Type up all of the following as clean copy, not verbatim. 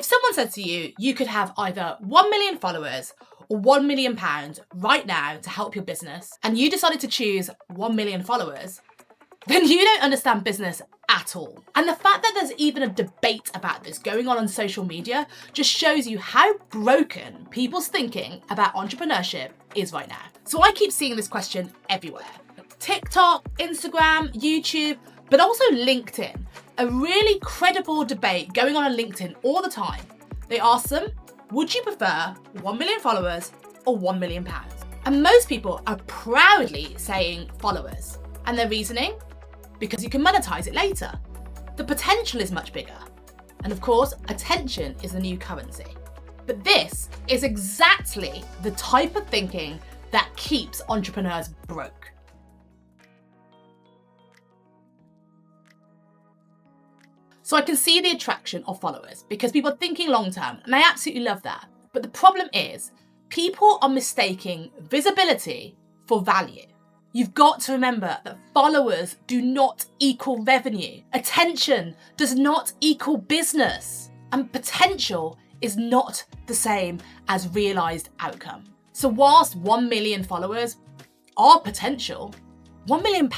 If someone said to you, you could have either 1 million followers or £1 million right now to help your business, and you decided to choose 1 million followers, then you don't understand business at all. And the fact that there's even a debate about this going on social media just shows you how broken people's thinking about entrepreneurship is right now. So I keep seeing this question everywhere. TikTok, Instagram, YouTube, but also LinkedIn. A really credible debate going on LinkedIn all the time. They ask them, would you prefer 1 million followers or £1 million? And most people are proudly saying followers. And their reasoning? Because you can monetize it later. The potential is much bigger. And of course, attention is the new currency. But this is exactly the type of thinking that keeps entrepreneurs broke. So I can see the attraction of followers because people are thinking long term, and I absolutely love that. But the problem is, people are mistaking visibility for value. You've got to remember that followers do not equal revenue. Attention does not equal business. And potential is not the same as realised outcome. So whilst 1 million followers are potential, £1 million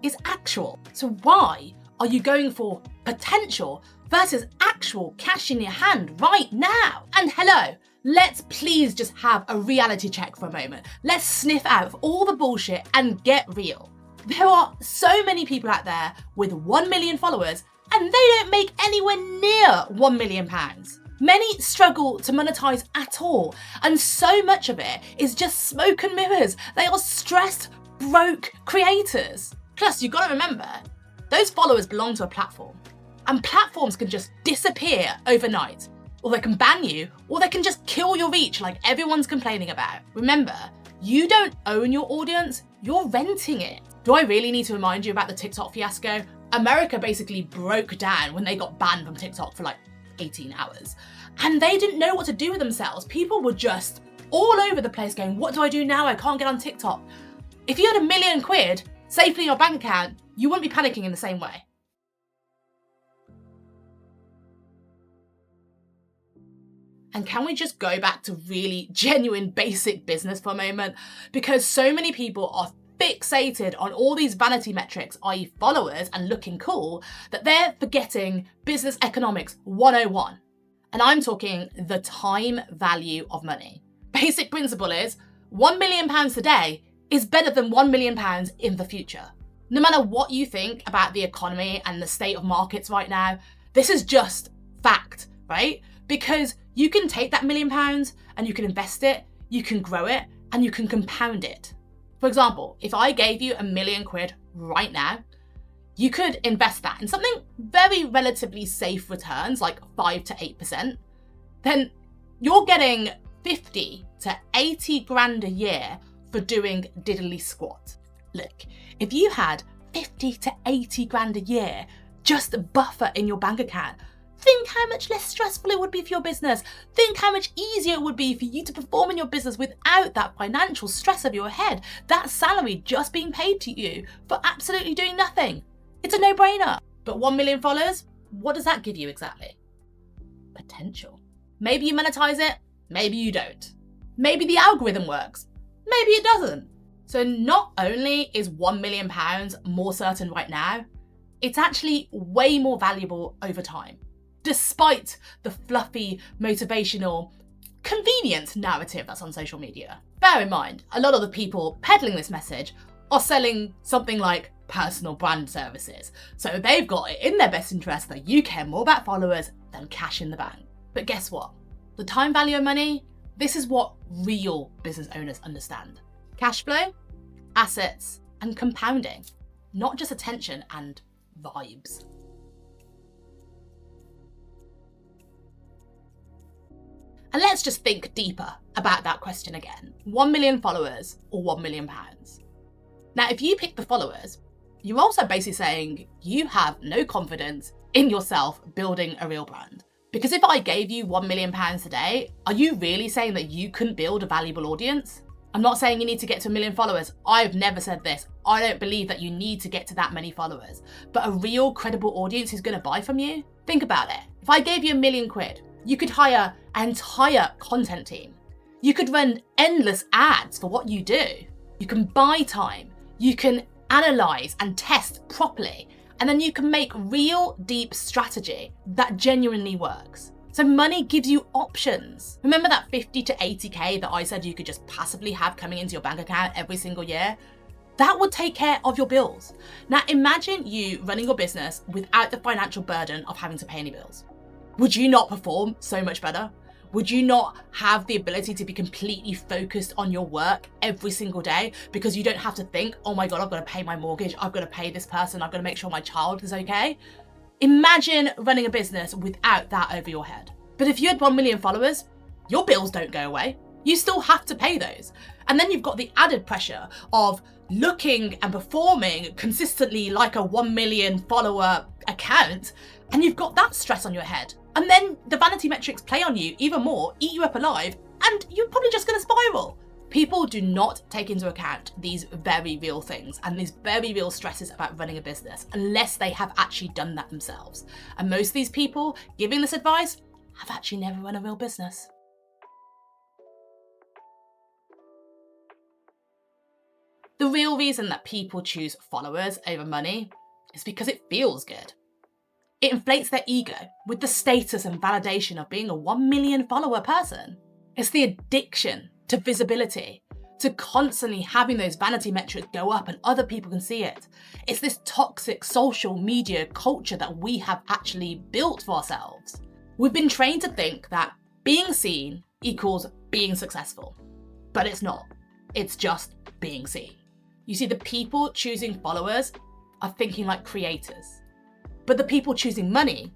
is actual. So why are you going for potential versus actual cash in your hand right now? And hello, let's please just have a reality check for a moment. Let's sniff out of all the bullshit and get real. There are so many people out there with 1 million followers and they don't make anywhere near £1 million. Many struggle to monetize at all, and so much of it is just smoke and mirrors. They are stressed, broke creators. Plus, you've got to remember, those followers belong to a platform, and platforms can just disappear overnight, or they can ban you, or they can just kill your reach like everyone's complaining about. Remember, you don't own your audience, you're renting it. Do I really need to remind you about the TikTok fiasco? America basically broke down when they got banned from TikTok for like 18 hours. And they didn't know what to do with themselves. People were just all over the place going, what do I do now? I can't get on TikTok. If you had £1 million safely in your bank account, you wouldn't be panicking in the same way. And can we just go back to really genuine basic business for a moment? Because so many people are fixated on all these vanity metrics, i.e. followers and looking cool, that they're forgetting business economics 101. And I'm talking the time value of money. Basic principle is £1 million today is better than £1 million in the future. No matter what you think about the economy and the state of markets right now, this is just fact, right? Because you can take that £1 million and you can invest it, you can grow it, and you can compound it. For example, if I gave you £1 million right now, you could invest that in something very relatively safe returns, like 5 to 8%, then you're getting 50 to 80 grand a year for doing diddly squat. Look, if you had 50 to 80 grand a year just a buffer in your bank account, think how much less stressful it would be for your business. Think how much easier it would be for you to perform in your business without that financial stress of your head, that salary just being paid to you for absolutely doing nothing. It's a no-brainer. But 1 million followers, what does that give you exactly? Potential. Maybe you monetize it, maybe you don't. Maybe the algorithm works, maybe it doesn't. So not only is £1 million more certain right now, it's actually way more valuable over time, despite the fluffy, motivational, convenient narrative that's on social media. Bear in mind, a lot of the people peddling this message are selling something like personal brand services. So they've got it in their best interest that you care more about followers than cash in the bank. But guess what? The time value of money, this is what real business owners understand. Cash flow, assets, and compounding, not just attention and vibes. And let's just think deeper about that question again. 1 million followers or £1 million? Now, if you pick the followers, you're also basically saying you have no confidence in yourself building a real brand. Because if I gave you £1 million today, are you really saying that you couldn't build a valuable audience? I'm not saying you need to get to 1 million followers. I've never said this. I don't believe that you need to get to that many followers. But a real credible audience who's going to buy from you? Think about it. If I gave you £1 million, You could hire an entire content team. You could run endless ads for what you do. You can buy time. You can analyze and test properly. And then you can make real deep strategy that genuinely works. So money gives you options. Remember that 50 to 80K that I said you could just passively have coming into your bank account every single year? That would take care of your bills. Now imagine you running your business without the financial burden of having to pay any bills. Would you not perform so much better? Would you not have the ability to be completely focused on your work every single day because you don't have to think, oh my God, I've got to pay my mortgage, I've got to pay this person, I've got to make sure my child is okay? Imagine running a business without that over your head. But if you had 1 million followers, your bills don't go away. You still have to pay those. And then you've got the added pressure of looking and performing consistently like a 1 million follower account, and you've got that stress on your head. And then the vanity metrics play on you even more, eat you up alive, and you're probably just going to spiral. People do not take into account these very real things and these very real stresses about running a business unless they have actually done that themselves. And most of these people giving this advice have actually never run a real business. The real reason that people choose followers over money is because it feels good. It inflates their ego with the status and validation of being a 1 million follower person. It's the addiction to visibility, to constantly having those vanity metrics go up and other people can see it. It's this toxic social media culture that we have actually built for ourselves. We've been trained to think that being seen equals being successful, but it's not. It's just being seen. You see, the people choosing followers are thinking like creators, but the people choosing money,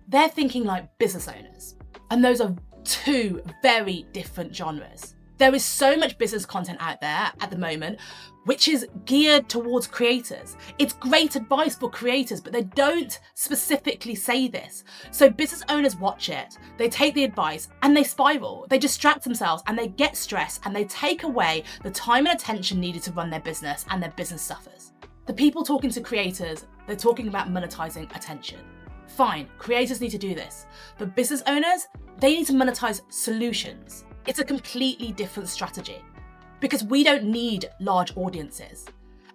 they're thinking like business owners. And those are two very different genres. There is so much business content out there at the moment, which is geared towards creators. It's great advice for creators, but they don't specifically say this. So business owners watch it, they take the advice and they spiral. They distract themselves and they get stressed and they take away the time and attention needed to run their business, and their business suffers. The people talking to creators, they're talking about monetizing attention. Fine, creators need to do this. But business owners, they need to monetize solutions. It's a completely different strategy because we don't need large audiences.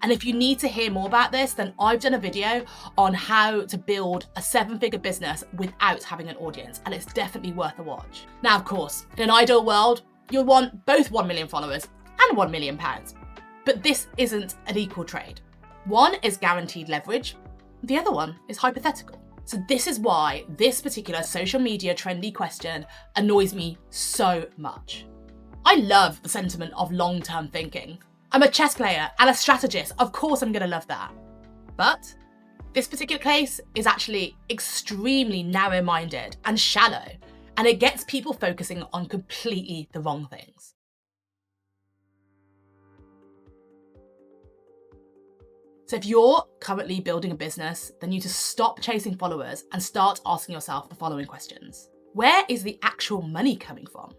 And if you need to hear more about this, then I've done a video on how to build a 7-figure business without having an audience, and it's definitely worth a watch. Now, of course, in an ideal world, you'll want both 1 million followers and £1 million. But this isn't an equal trade. One is guaranteed leverage, the other one is hypothetical. So this is why this particular social media trendy question annoys me so much. I love the sentiment of long-term thinking. I'm a chess player and a strategist, of course I'm gonna love that. But this particular case is actually extremely narrow-minded and shallow, and it gets people focusing on completely the wrong things. So if you're currently building a business, then you need to stop chasing followers and start asking yourself the following questions. Where is the actual money coming from?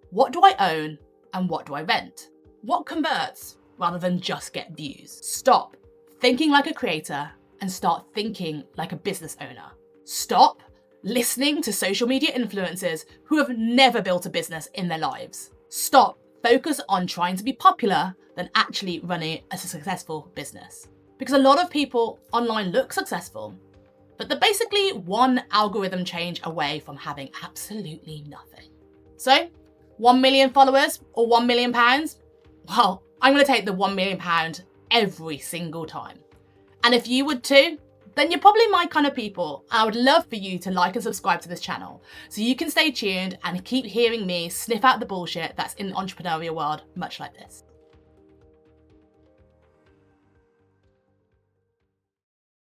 What do I own and what do I rent? What converts rather than just get views? Stop thinking like a creator and start thinking like a business owner. Stop listening to social media influencers who have never built a business in their lives. Stop focus on trying to be popular than actually running a successful business. Because a lot of people online look successful, but they're basically one algorithm change away from having absolutely nothing. So, 1 million followers or £1 million? Well, I'm gonna take the £1 million every single time. And if you would too, then you're probably my kind of people. I would love for you to like and subscribe to this channel so you can stay tuned and keep hearing me sniff out the bullshit that's in the entrepreneurial world much like this.